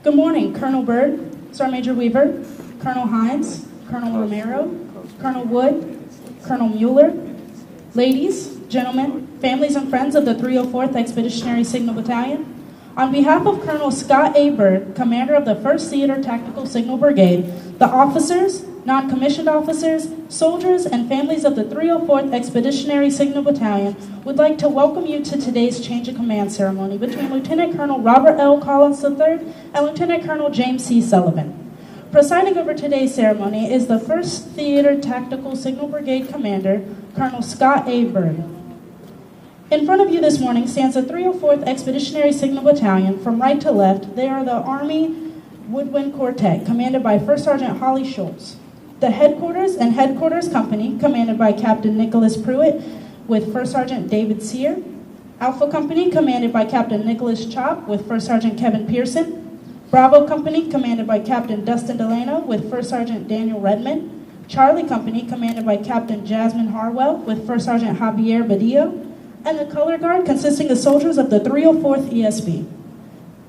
Good morning, Colonel Byrd, Sergeant Major Weaver, Colonel Hines, Colonel Romero, Colonel Wood, Colonel Mueller, ladies, gentlemen, families and friends of the 304th Expeditionary Signal Battalion. On behalf of Colonel Scott A. Byrd, Commander of the 1st Theater Tactical Signal Brigade, the officers, non-commissioned officers, soldiers, and families of the 304th Expeditionary Signal Battalion would like to welcome you to today's change of command ceremony between Lieutenant Colonel Robert L. Collins III and Lieutenant Colonel James C. Sullivan. Presiding over today's ceremony is the 1st Theater Tactical Signal Brigade Commander, Colonel Scott A. Byrd. In front of you this morning stands the 304th Expeditionary Signal Battalion. From right to left, they are the Army Woodwind Quartet, commanded by First Sergeant Holly Schultz. The Headquarters and Headquarters Company, commanded by Captain Nicholas Pruitt, with First Sergeant David Sear. Alpha Company, commanded by Captain Nicholas Chop, with First Sergeant Kevin Pearson. Bravo Company, commanded by Captain Dustin Delano, with First Sergeant Daniel Redmond. Charlie Company, commanded by Captain Jasmine Harwell, with First Sergeant Javier Badillo. And the Color Guard, consisting of soldiers of the 304th ESB.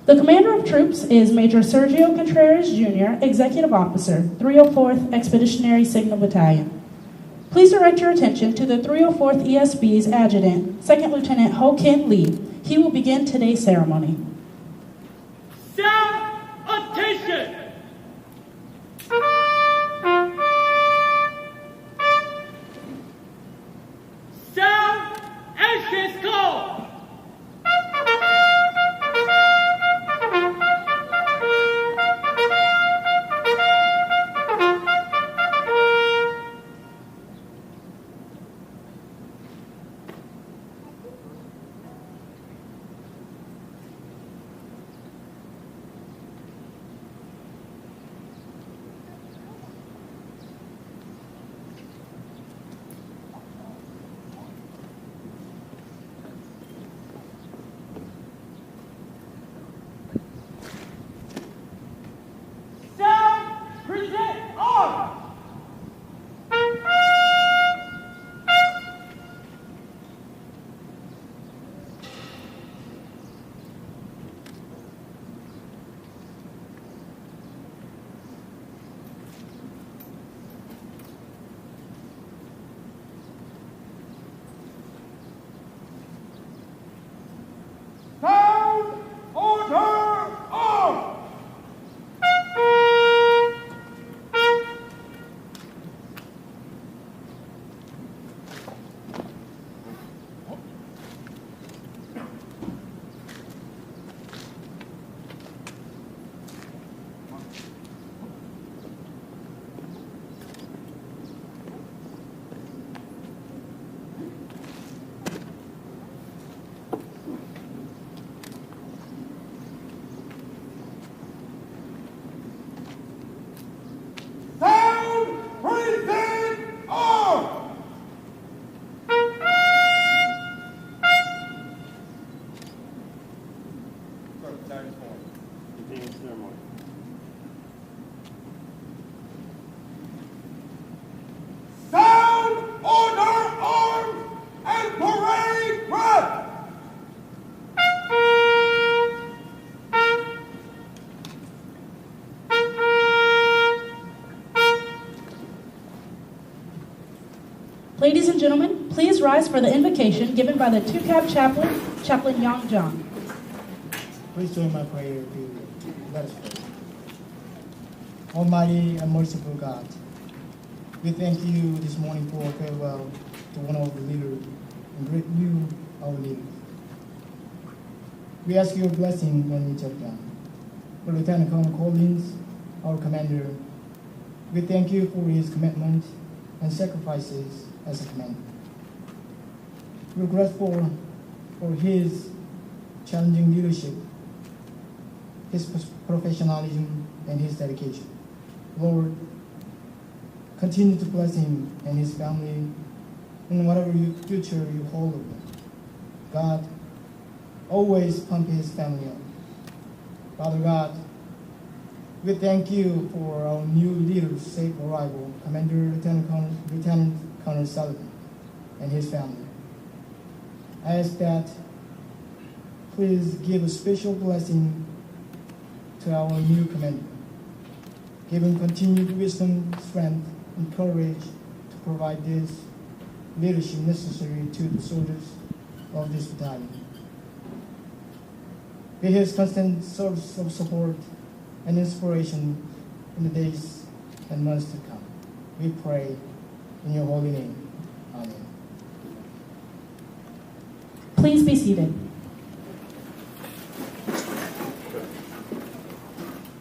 The commander of troops is Major Sergio Contreras, Jr., Executive Officer, 304th Expeditionary Signal Battalion. Please direct your attention to the 304th ESB's adjutant, 2nd Lieutenant Ho Kin Lee. He will begin today's ceremony. Sound attention! Sound entrance call! Ladies and gentlemen, please rise for the invocation given by the two-cap chaplain, Chaplain Yang Zhang. Please join my prayer to let us pray. Almighty and merciful God, we thank you this morning for farewell to one of the leaders and great you, our leaders. We ask your blessing on each of them. For Lieutenant Colonel Collins, our commander, we thank you for his commitment and sacrifices as a commander. We're grateful for his challenging leadership, his professionalism, and his dedication. Lord, continue to bless him and his family in whatever future you hold of them. God, always pump his family up. Father God, we thank you for our new leader's safe arrival, Commander Lieutenant Colonel Sullivan and his family. I ask that please give a special blessing to our new commander. Give him continued wisdom, strength, and courage to provide this leadership necessary to the soldiers of this battalion. Be his constant source of support and inspiration in the days and months to come. We pray in your holy name. Amen. Please be seated.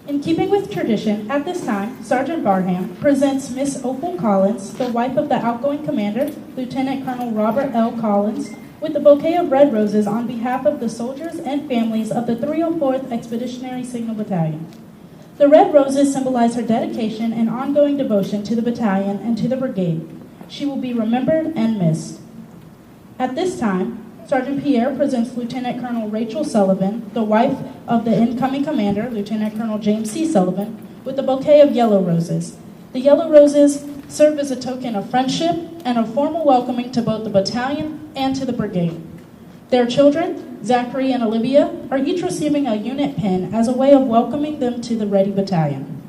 In keeping with tradition, at this time, Sergeant Barham presents Miss Opal Collins, the wife of the outgoing commander, Lieutenant Colonel Robert L. Collins, with a bouquet of red roses on behalf of the soldiers and families of the 304th Expeditionary Signal Battalion. The red roses symbolize her dedication and ongoing devotion to the battalion and to the brigade. She will be remembered and missed. At this time, Sergeant Pierre presents Lieutenant Colonel Rachel Sullivan, the wife of the incoming commander, Lieutenant Colonel James C. Sullivan, with a bouquet of yellow roses. The yellow roses serve as a token of friendship and a formal welcoming to both the battalion and to the brigade. Their children, Zachary and Olivia, are each receiving a unit pin as a way of welcoming them to the Ready Battalion.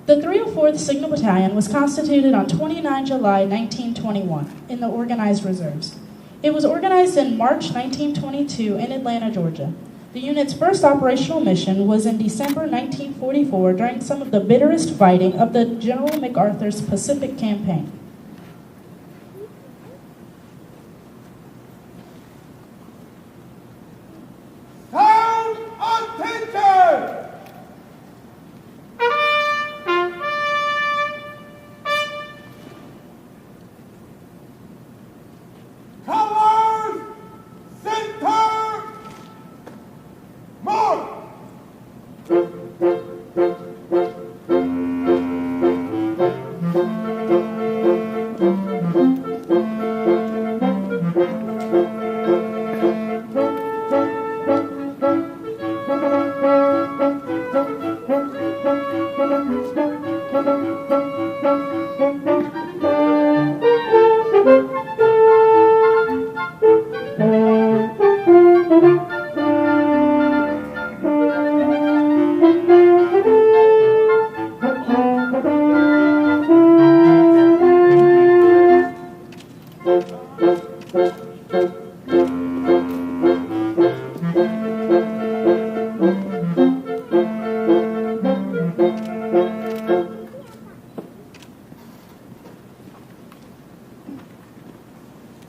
The 304th Signal Battalion was constituted on 29 July 1921 in the Organized Reserves. It was organized in March 1922 in Atlanta, Georgia. The unit's first operational mission was in December 1944 during some of the bitterest fighting of the General MacArthur's Pacific Campaign. Sound attention! Colors, center, march!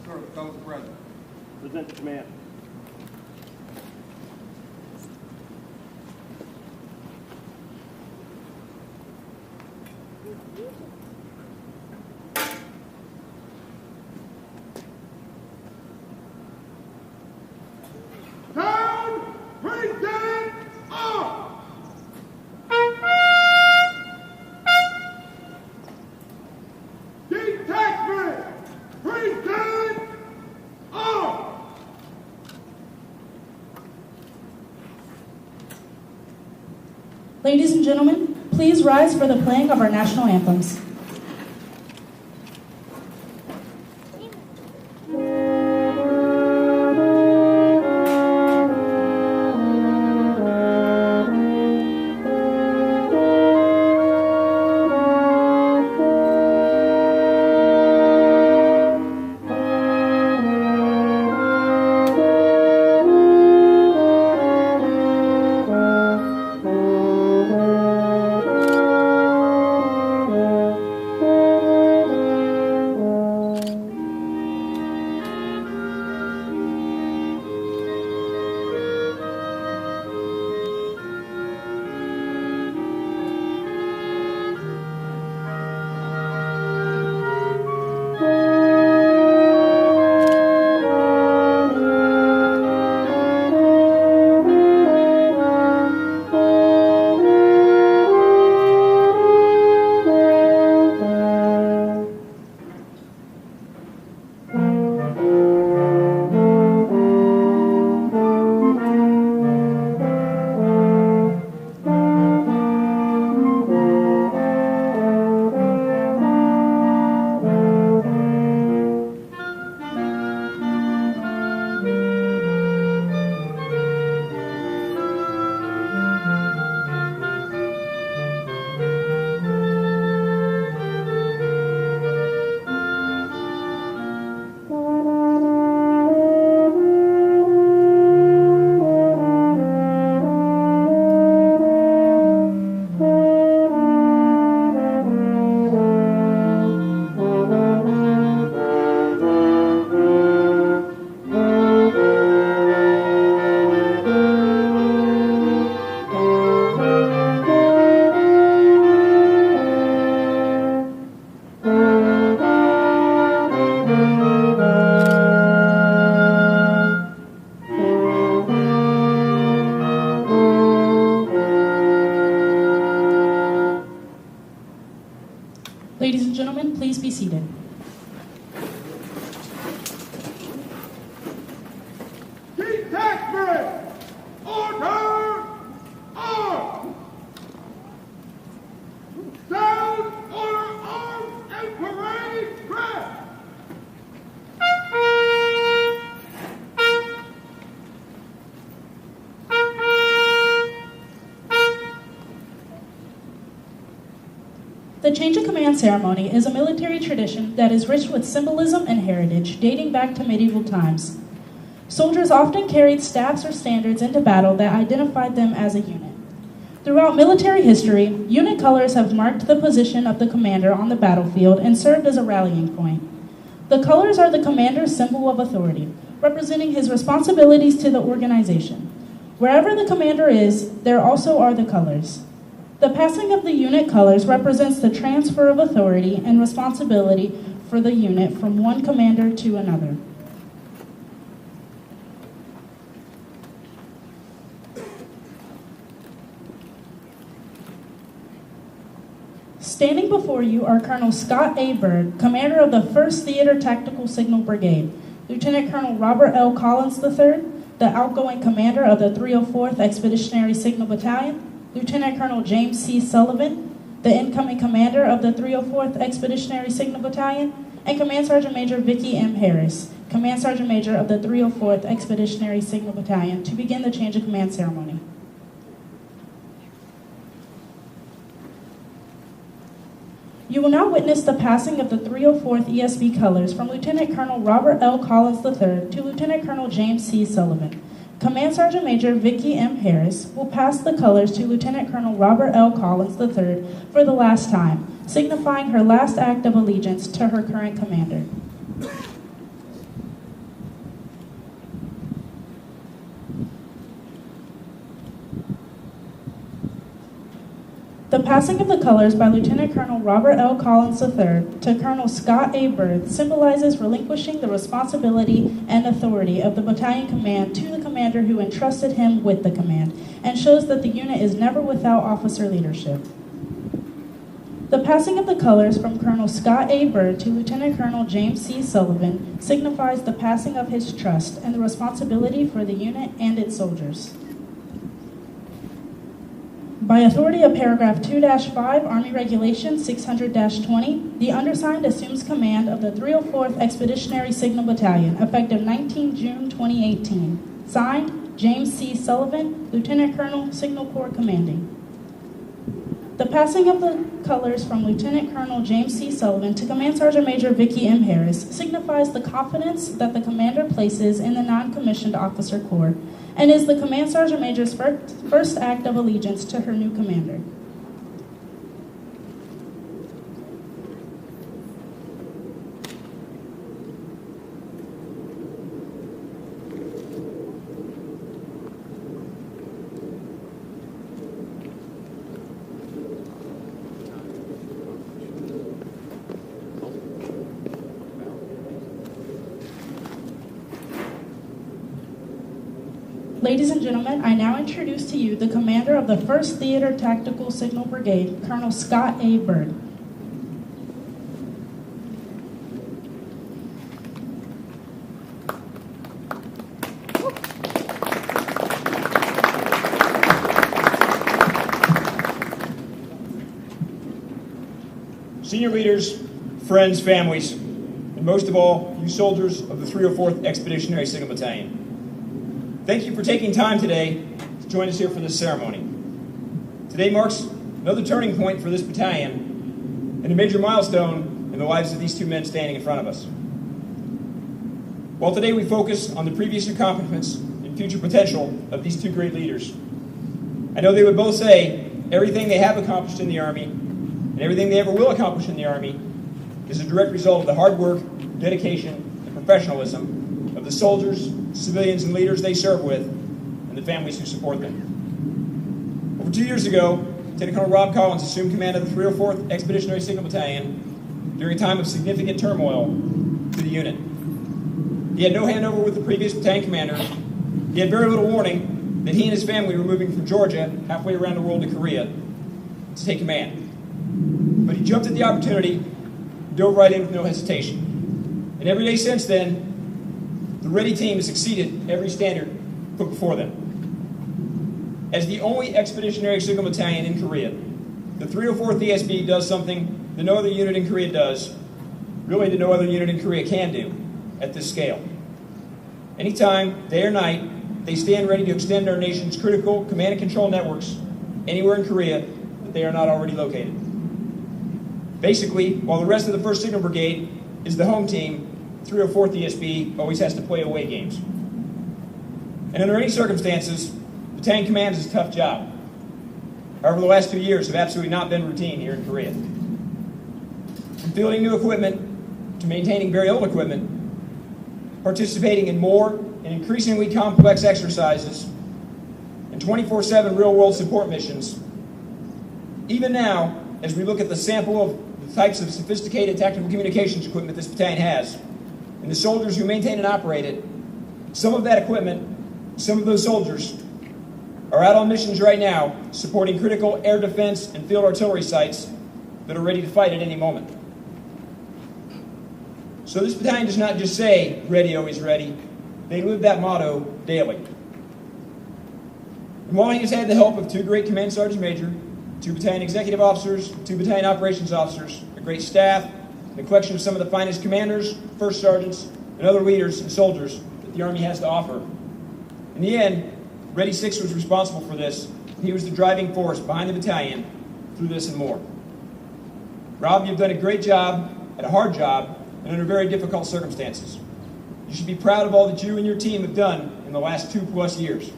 Sir, the fellows present. Present to command. Sound, present, up! Detachment, present, up! Ladies and gentlemen, please rise for the playing of our national anthems. be seated. Detachment! Order! Arms! Sound! Order! Arms! And parade! Dress! The change of command ceremony is a military tradition that is rich with symbolism and heritage dating back to medieval times. Soldiers often carried staffs or standards into battle that identified them as a unit. Throughout military history, unit colors have marked the position of the commander on the battlefield and served as a rallying point. The colors are the commander's symbol of authority, representing his responsibilities to the organization. Wherever the commander is, there also are the colors. The passing of the unit colors represents the transfer of authority and responsibility for the unit from one commander to another. Standing before you are Colonel Scott A. Byrd, commander of the 1st Theater Tactical Signal Brigade, Lieutenant Colonel Robert L. Collins III, the outgoing commander of the 304th Expeditionary Signal Battalion, Lieutenant Colonel James C. Sullivan, the incoming commander of the 304th Expeditionary Signal Battalion, and Command Sergeant Major Vicki M. Harris, Command Sergeant Major of the 304th Expeditionary Signal Battalion, to begin the change of command ceremony. You will now witness the passing of the 304th ESB colors from Lieutenant Colonel Robert L. Collins III to Lieutenant Colonel James C. Sullivan. Command Sergeant Major Vicki M. Harris will pass the colors to Lieutenant Colonel Robert L. Collins III for the last time, signifying her last act of allegiance to her current commander. The passing of the colors by Lieutenant Colonel Robert L. Collins III to Colonel Scott A. Byrd symbolizes relinquishing the responsibility and authority of the battalion command to the commander who entrusted him with the command, and shows that the unit is never without officer leadership. The passing of the colors from Colonel Scott A. Byrd to Lieutenant Colonel James C. Sullivan signifies the passing of his trust and the responsibility for the unit and its soldiers. By authority of paragraph 2-5 Army Regulation 600-20, the undersigned assumes command of the 304th Expeditionary Signal Battalion, effective 19 June 2018. Signed, James C. Sullivan, Lieutenant Colonel, Signal Corps Commanding. The passing of the colors from Lieutenant Colonel James C. Sullivan to Command Sergeant Major Vicki M. Harris signifies the confidence that the commander places in the non-commissioned officer corps, and is the Command Sergeant Major's first act of allegiance to her new commander. Ladies and gentlemen, I now introduce to you the commander of the 1st Theater Tactical Signal Brigade, Colonel Scott A. Byrd. Senior leaders, friends, families, and most of all, you soldiers of the 304th Expeditionary Signal Battalion. Thank you for taking time today to join us here for this ceremony. Today marks another turning point for this battalion and a major milestone in the lives of these two men standing in front of us. While today we focus on the previous accomplishments and future potential of these two great leaders, I know they would both say everything they have accomplished in the Army and everything they ever will accomplish in the Army is a direct result of the hard work, dedication, and professionalism of the soldiers, civilians, and leaders they serve with, and the families who support them. Over 2 years ago, Lieutenant Colonel Rob Collins assumed command of the 304th Expeditionary Signal Battalion during a time of significant turmoil to the unit. He had no handover with the previous battalion commander. He had very little warning that he and his family were moving from Georgia halfway around the world to Korea to take command. But he jumped at the opportunity, dove right in with no hesitation. And every day since then, the Ready team has exceeded every standard put before them. As the only expeditionary signal battalion in Korea, the 304th ESB does something that no other unit in Korea does, really that no other unit in Korea can do at this scale. Anytime, day or night, they stand ready to extend our nation's critical command and control networks anywhere in Korea that they are not already located. Basically, while the rest of the 1st Signal Brigade is the home team, 304th ESB always has to play away games. And under any circumstances, battalion command is a tough job. However, the last 2 years have absolutely not been routine here in Korea. From fielding new equipment to maintaining very old equipment, participating in more and increasingly complex exercises, and 24/7 real-world support missions. Even now, as we look at the sample of the types of sophisticated tactical communications equipment this battalion has, and the soldiers who maintain and operate it, some of that equipment, some of those soldiers, are out on missions right now supporting critical air defense and field artillery sites that are ready to fight at any moment. So this battalion does not just say, ready, always ready. They live that motto daily. And while he has had the help of 2 great command sergeant major, 2 battalion executive officers, 2 battalion operations officers, a great staff, and a collection of some of the finest commanders, first sergeants, and other leaders and soldiers that the Army has to offer, in the end, Ready 6 was responsible for this. He was the driving force behind the battalion through this and more. Rob, you've done a great job, and a hard job, and under very difficult circumstances. You should be proud of all that you and your team have done in the last 2+ years.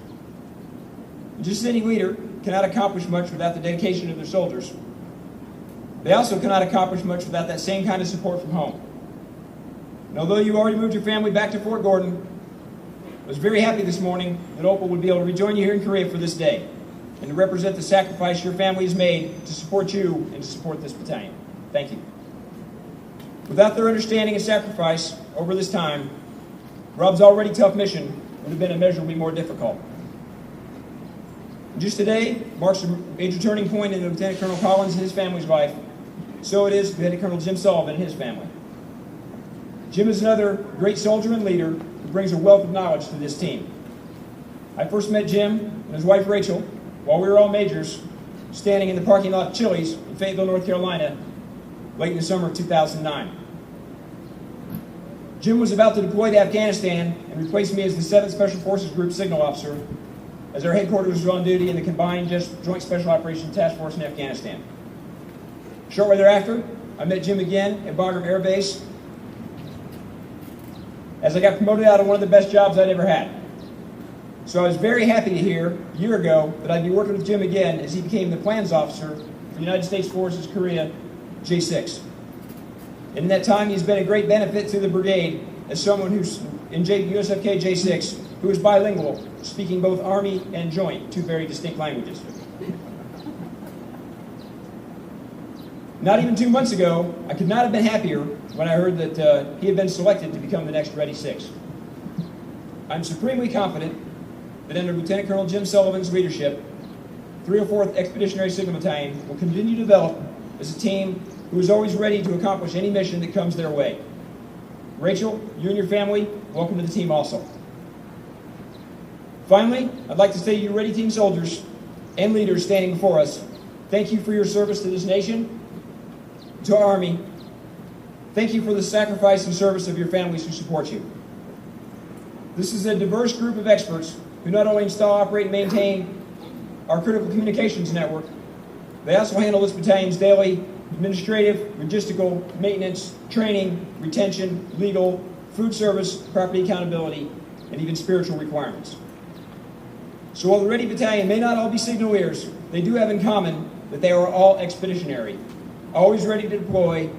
And just as any leader cannot accomplish much without the dedication of their soldiers, they also cannot accomplish much without that same kind of support from home. And although you already moved your family back to Fort Gordon, I was very happy this morning that Opal would be able to rejoin you here in Korea for this day and to represent the sacrifice your family has made to support you and to support this battalion. Thank you. Without their understanding and sacrifice over this time, Rob's already tough mission would have been immeasurably more difficult. And just today marks a major turning point in Lieutenant Colonel Collins and his family's life. So it is Lieutenant Colonel Jim Sullivan and his family. Jim is another great soldier and leader who brings a wealth of knowledge to this team. I first met Jim and his wife Rachel while we were all majors standing in the parking lot of Chili's in Fayetteville, North Carolina, late in the summer of 2009. Jim was about to deploy to Afghanistan and replace me as the 7th Special Forces Group Signal Officer as our headquarters was on duty in the Combined Joint Special Operations Task Force in Afghanistan. Shortly thereafter, I met Jim again at Bagram Air Base as I got promoted out of one of the best jobs I'd ever had. So I was very happy to hear a year ago that I'd be working with Jim again as he became the plans officer for the United States Forces Korea J6. And in that time, he's been a great benefit to the brigade as someone who's in USFK J6 who is bilingual, speaking both Army and Joint, 2 very distinct languages. Not even 2 months ago, I could not have been happier when I heard that he had been selected to become the next Ready 6. I'm supremely confident that under Lieutenant Colonel Jim Sullivan's leadership, 304th Expeditionary Signal Battalion will continue to develop as a team who is always ready to accomplish any mission that comes their way. Rachel, you and your family, welcome to the team also. Finally, I'd like to say to you Ready Team soldiers and leaders standing before us, thank you for your service to this nation, to our Army. Thank you for the sacrifice and service of your families who support you. This is a diverse group of experts who not only install, operate, and maintain our critical communications network, they also handle this battalion's daily administrative, logistical, maintenance, training, retention, legal, food service, property accountability, and even spiritual requirements. So while the Ready Battalion may not all be signaleers, they do have in common that they are all expeditionary, always ready to deploy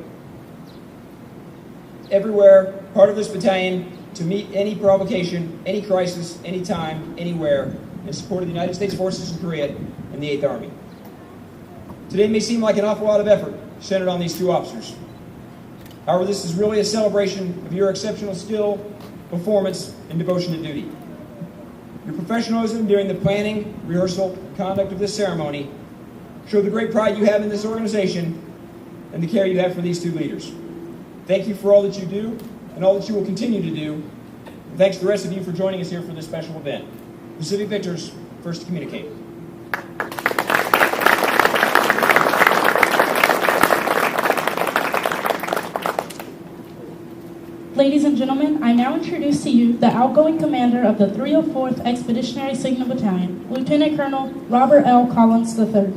everywhere, part of this battalion to meet any provocation, any crisis, anytime, anywhere, in support of the United States Forces in Korea and the 8th Army. Today may seem like an awful lot of effort centered on these 2 officers. However, this is really a celebration of your exceptional skill, performance, and devotion to duty. Your professionalism during the planning, rehearsal, and conduct of this ceremony show the great pride you have in this organization and the care you have for these 2 leaders. Thank you for all that you do and all that you will continue to do. And thanks to the rest of you for joining us here for this special event. Pacific Victors, first to communicate. Ladies and gentlemen, I now introduce to you the outgoing commander of the 304th Expeditionary Signal Battalion, Lieutenant Colonel Robert L. Collins III.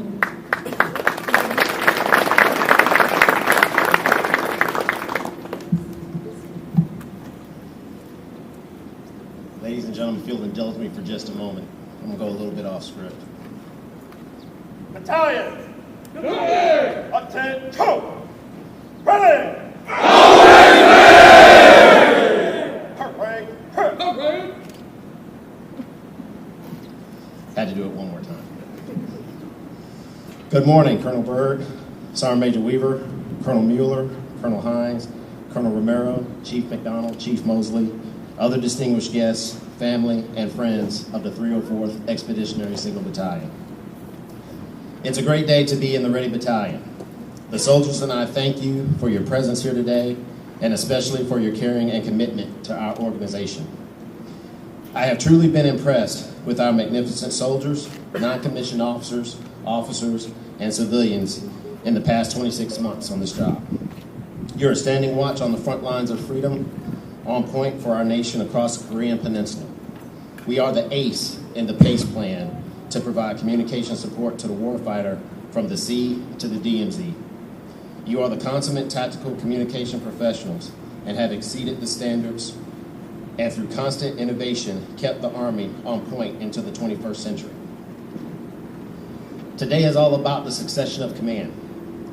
Ladies and gentlemen, if you'll indulge me for just a moment, I'm going to go a little bit off script. Battalion! Attention! Ready! Had to do it one more time. Good morning, Colonel Byrd, Sergeant Major Weaver, Colonel Mueller, Colonel Hines, Colonel Romero, Chief McDonald, Chief Mosley, other distinguished guests, family, and friends of the 304th Expeditionary Signal Battalion. It's a great day to be in the Ready Battalion. The soldiers and I thank you for your presence here today, and especially for your caring and commitment to our organization. I have truly been impressed with our magnificent soldiers, non-commissioned officers, and civilians in the past 26 months on this job. You're a standing watch on the front lines of freedom, on point for our nation across the Korean Peninsula. We are the ace in the PACE plan to provide communication support to the warfighter from the sea to the DMZ. You are the consummate tactical communication professionals and have exceeded the standards and through constant innovation kept the Army on point into the 21st century. Today is all about the succession of command.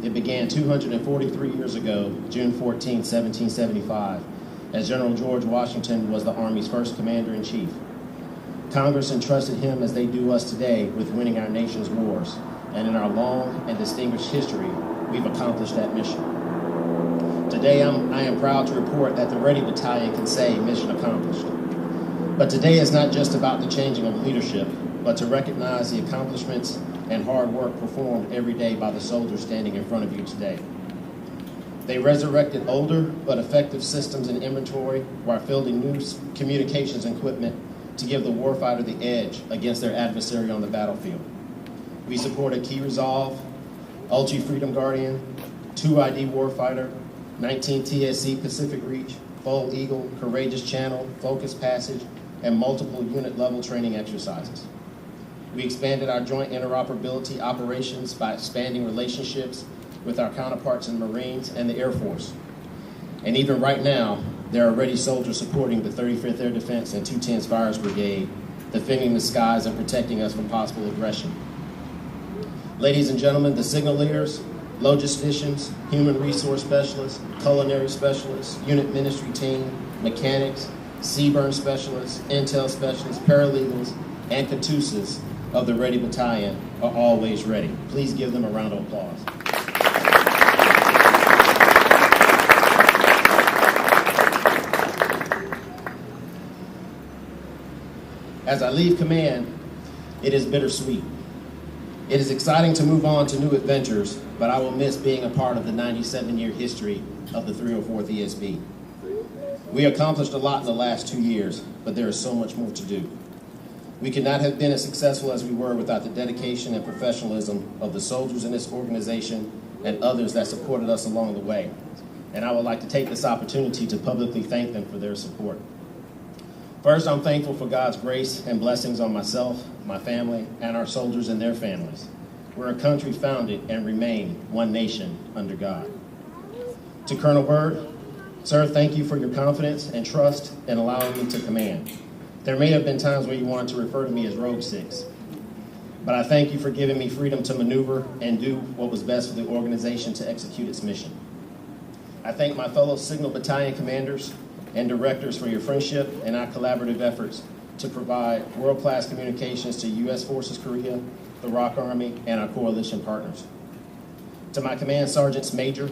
It began 243 years ago, June 14, 1775, as General George Washington was the Army's first commander-in-chief. Congress entrusted him, as they do us today, with winning our nation's wars, and in our long and distinguished history, we've accomplished that mission. Today, I am proud to report that the Ready Battalion can say mission accomplished. But today is not just about the changing of leadership, but to recognize the accomplishments and hard work performed every day by the soldiers standing in front of you today. They resurrected older but effective systems and inventory while fielding new communications equipment to give the warfighter the edge against their adversary on the battlefield. We supported Key Resolve, Ulchi Freedom Guardian, 2ID Warfighter, 19 TSC Pacific Reach, Bold Eagle, Courageous Channel, Focus Passage, and multiple unit-level training exercises. We expanded our joint interoperability operations by expanding relationships with our counterparts in the Marines and the Air Force. And even right now, there are ready soldiers supporting the 35th Air Defense and 210th Fires Brigade, defending the skies and protecting us from possible aggression. Ladies and gentlemen, the signal leaders, logisticians, human resource specialists, culinary specialists, unit ministry team, mechanics, CBRN specialists, intel specialists, paralegals, and CATUSAs of the Ready Battalion are always ready. Please give them a round of applause. As I leave command, it is bittersweet. It is exciting to move on to new adventures, but I will miss being a part of the 97-year history of the 304th ESB. We accomplished a lot in the last 2 years, but there is so much more to do. We could not have been as successful as we were without the dedication and professionalism of the soldiers in this organization and others that supported us along the way. And I would like to take this opportunity to publicly thank them for their support. First, I'm thankful for God's grace and blessings on myself, my family, and our soldiers and their families. We're a country founded and remain one nation under God. To Colonel Byrd, sir, thank you for your confidence and trust in allowing me to command. There may have been times where you wanted to refer to me as Rogue Six, but I thank you for giving me freedom to maneuver and do what was best for the organization to execute its mission. I thank my fellow Signal Battalion commanders and directors for your friendship and our collaborative efforts to provide world-class communications to U.S. Forces Korea, the ROK Army, and our coalition partners. To my Command Sergeant Major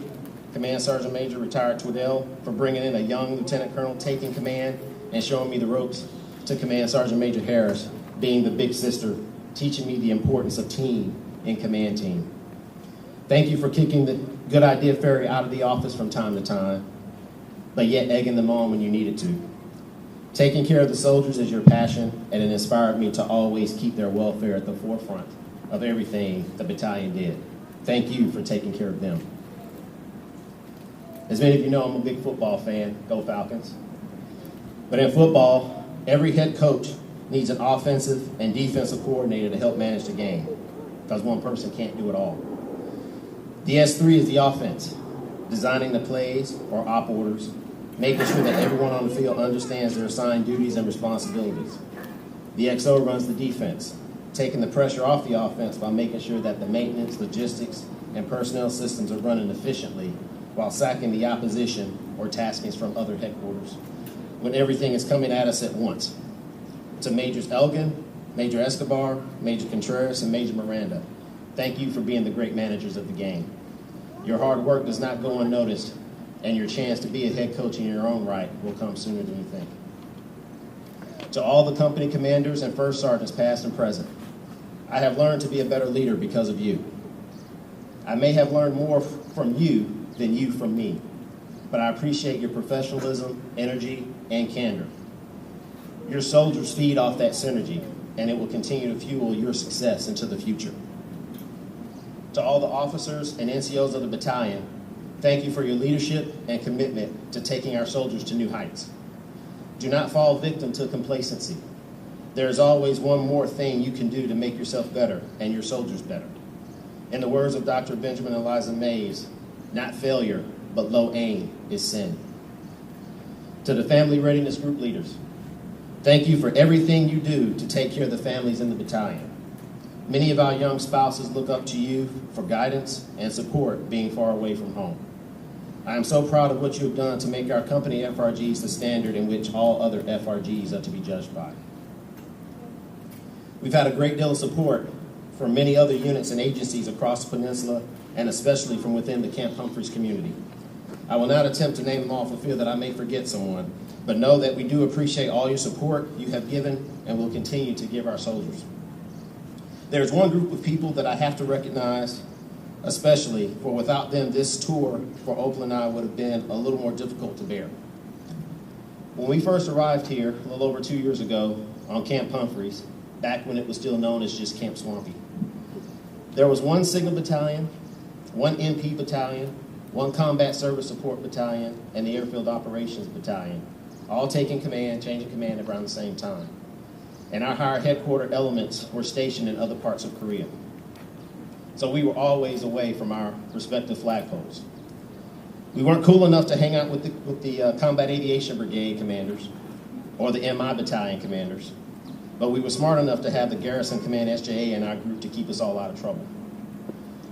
retired Twiddell, for bringing in a young Lieutenant Colonel taking command and showing me the ropes, to Command Sergeant Major Harris, being the big sister, teaching me the importance of team in command team. Thank you for kicking the good idea fairy out of the office from time to time. but yet egging them on when you needed to. Taking care of the soldiers is your passion, and it inspired me to always keep their welfare at the forefront of everything the battalion did. Thank you for taking care of them. As many of you know, I'm a big football fan. Go Falcons. But in football, every head coach needs an offensive and defensive coordinator to help manage the game, because one person can't do it all. The S3 is the offense, designing the plays or op orders, making sure that everyone on the field understands their assigned duties and responsibilities. The XO runs the defense, taking the pressure off the offense by making sure that the maintenance, logistics, and personnel systems are running efficiently while sacking the opposition or taskings from other headquarters when everything is coming at us at once. To Majors Elgin, Major Escobar, Major Contreras, and Major Miranda, thank you for being the great managers of the game. Your hard work does not go unnoticed, and your chance to be a head coach in your own right will come sooner than you think. To all the company commanders and first sergeants past and present, I have learned to be a better leader because of you. I may have learned more from you than you from me, but I appreciate your professionalism, energy, and candor. Your soldiers feed off that synergy, and it will continue to fuel your success into the future. To all the officers and NCOs of the battalion, thank you for your leadership and commitment to taking our soldiers to new heights. Do not fall victim to complacency. There is always one more thing you can do to make yourself better and your soldiers better. In the words of Dr. Benjamin Eliza Mays, not failure, but low aim is sin. To the family readiness group leaders, thank you for everything you do to take care of the families in the battalion. Many of our young spouses look up to you for guidance and support being far away from home. I am so proud of what you have done to make our company FRGs the standard in which all other FRGs are to be judged by. We've had a great deal of support from many other units and agencies across the peninsula, and especially from within the Camp Humphreys community. I will not attempt to name them all for fear that I may forget someone, but know that we do appreciate all your support you have given and will continue to give our soldiers. There's one group of people that I have to recognize, especially, for without them, this tour for Opal and I would have been a little more difficult to bear. When we first arrived here, a little over 2 years ago, on Camp Humphreys, back when it was still known as just Camp Swampy, there was one Signal Battalion, one MP Battalion, one Combat Service Support Battalion, and the Airfield Operations Battalion, all taking command, changing command around the same time. And our higher headquarter elements were stationed in other parts of Korea. So we were always away from our respective flagpoles. We weren't cool enough to hang out with the Combat Aviation Brigade commanders or the MI Battalion commanders, but we were smart enough to have the Garrison Command SJA in our group to keep us all out of trouble.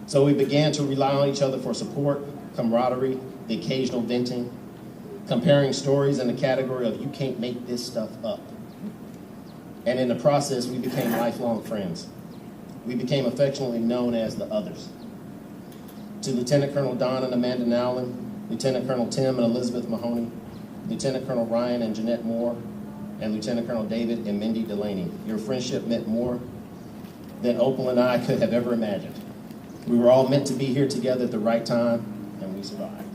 So we began to rely on each other for support, camaraderie, the occasional venting, comparing stories in the category of you can't make this stuff up. And in the process, we became lifelong friends. We became affectionately known as the others. To Lieutenant Colonel Don and Amanda Nowlin, Lieutenant Colonel Tim and Elizabeth Mahoney, Lieutenant Colonel Ryan and Jeanette Moore, and Lieutenant Colonel David and Mindy Delaney, your friendship meant more than Opal and I could have ever imagined. We were all meant to be here together at the right time, and we survived.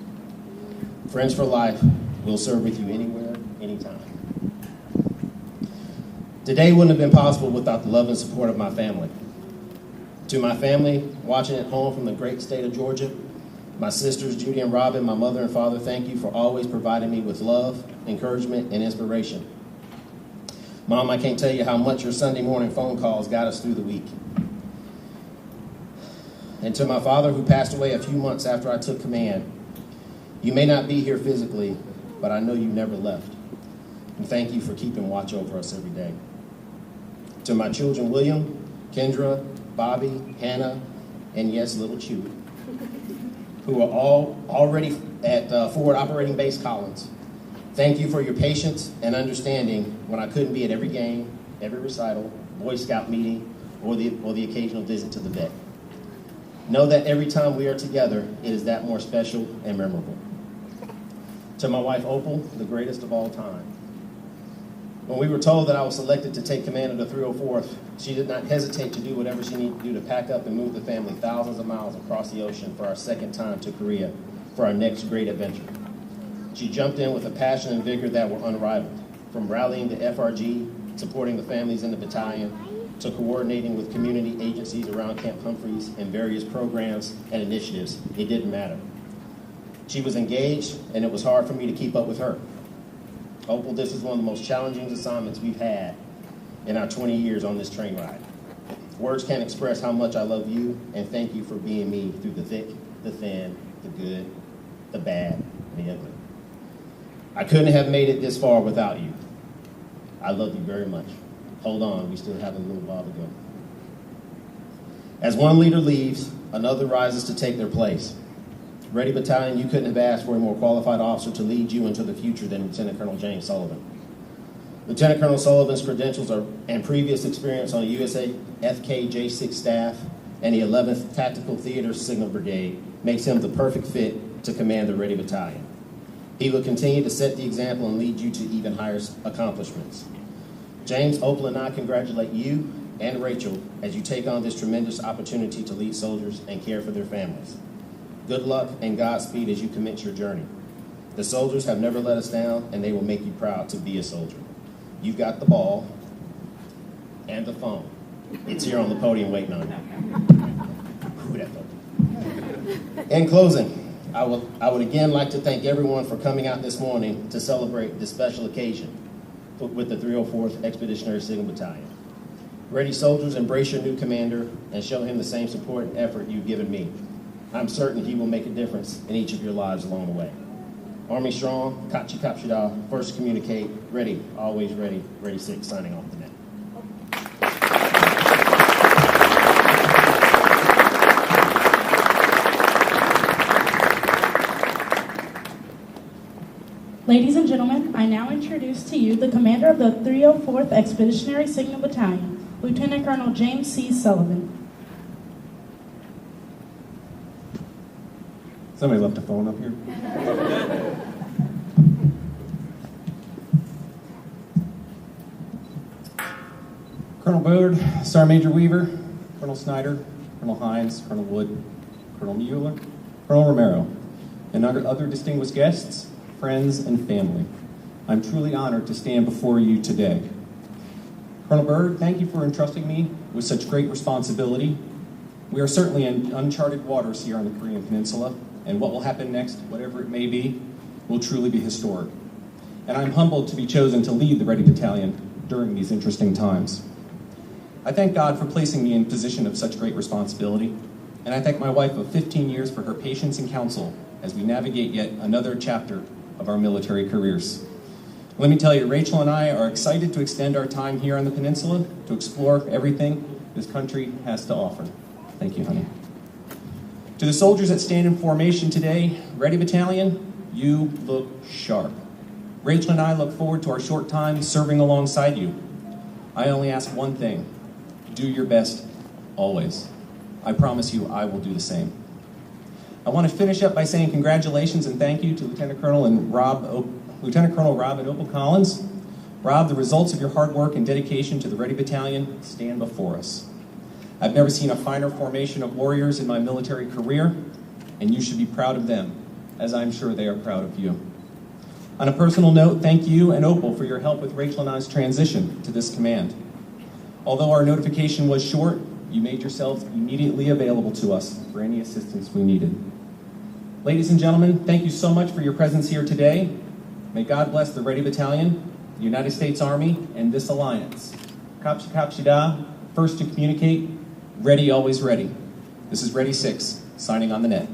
Friends for life, we'll serve with you anywhere, anytime. Today wouldn't have been possible without the love and support of my family. To my family watching at home from the great state of Georgia, my sisters Judy and Robin, my mother and father, thank you for always providing me with love, encouragement, and inspiration. Mom, I can't tell you how much your Sunday morning phone calls got us through the week. And to my father, who passed away a few months after I took command, you may not be here physically, but I know you never left. And thank you for keeping watch over us every day. To my children, William, Kendra, Bobby, Hannah, and yes, little Chewy, who are all already at Forward Operating Base Collins. Thank you for your patience and understanding when I couldn't be at every game, every recital, Boy Scout meeting, or the occasional visit to the vet. Know that every time we are together, it is that more special and memorable. To my wife, Opal, the greatest of all time. When we were told that I was selected to take command of the 304th, she did not hesitate to do whatever she needed to do to pack up and move the family thousands of miles across the ocean for our second time to Korea for our next great adventure. She jumped in with a passion and vigor that were unrivaled, from rallying the FRG, supporting the families in the battalion, to coordinating with community agencies around Camp Humphreys in various programs and initiatives. It didn't matter. She was engaged, and it was hard for me to keep up with her. Opal, this is one of the most challenging assignments we've had in our 20 years on this train ride. Words can't express how much I love you, and thank you for being me through the thick, the thin, the good, the bad, and the ugly. I couldn't have made it this far without you. I love you very much. Hold on, we still have a little while to go. As one leader leaves, another rises to take their place. Ready Battalion, you couldn't have asked for a more qualified officer to lead you into the future than Lieutenant Colonel James Sullivan. Lieutenant Colonel Sullivan's credentials and previous experience on the USA FK J6 staff and the 11th Tactical Theater Signal Brigade makes him the perfect fit to command the Ready Battalion. He will continue to set the example and lead you to even higher accomplishments. James, Opal, and I congratulate you and Rachel as you take on this tremendous opportunity to lead soldiers and care for their families. Good luck and Godspeed as you commence your journey. The soldiers have never let us down, and they will make you proud to be a soldier. You've got the ball and the phone. It's here on the podium waiting on you. Ooh, that felt. In closing, I would again like to thank everyone for coming out this morning to celebrate this special occasion with the 304th Expeditionary Signal Battalion. Ready soldiers, embrace your new commander and show him the same support and effort you've given me. I'm certain he will make a difference in each of your lives along the way. Army strong, Kapchi Kapshida, first communicate, ready, always ready, Ready 6, signing off the net. Ladies and gentlemen, I now introduce to you the commander of the 304th Expeditionary Signal Battalion, Lieutenant Colonel James C. Sullivan. Somebody left a phone up here. Colonel Bode, Sergeant Major Weaver, Colonel Snyder, Colonel Hines, Colonel Wood, Colonel Mueller, Colonel Romero, and other distinguished guests, friends, and family. I'm truly honored to stand before you today. Colonel Byrd, thank you for entrusting me with such great responsibility. We are certainly in uncharted waters here on the Korean Peninsula, and what will happen next, whatever it may be, will truly be historic. And I'm humbled to be chosen to lead the Ready Battalion during these interesting times. I thank God for placing me in a position of such great responsibility, and I thank my wife of 15 years for her patience and counsel as we navigate yet another chapter of our military careers. Let me tell you, Rachel and I are excited to extend our time here on the peninsula to explore everything this country has to offer. Thank you, honey. To the soldiers that stand in formation today, Ready Battalion, you look sharp. Rachel and I look forward to our short time serving alongside you. I only ask one thing: do your best, always. I promise you I will do the same. I want to finish up by saying congratulations and thank you to Lieutenant Colonel Rob and Opal Collins. Rob, the results of your hard work and dedication to the Ready Battalion stand before us. I've never seen a finer formation of warriors in my military career, and you should be proud of them, as I'm sure they are proud of you. On a personal note, thank you and Opal for your help with Rachel and I's transition to this command. Although our notification was short, you made yourselves immediately available to us for any assistance we needed. Ladies and gentlemen, thank you so much for your presence here today. May God bless the Ready Battalion, the United States Army, and this alliance. Kapshi Kapshida, first to communicate, ready, always ready. This is Ready 6, signing on the net.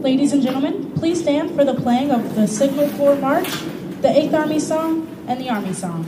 Ladies and gentlemen, please stand for the playing of the Signal Corps March, the 8th Army Song, and the Army Song.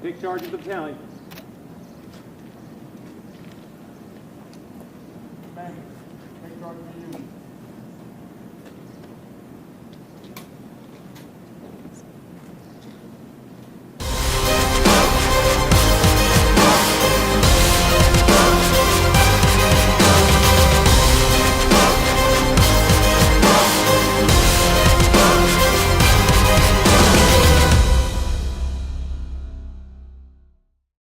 Take charge of the battalion. Take charge of the unit.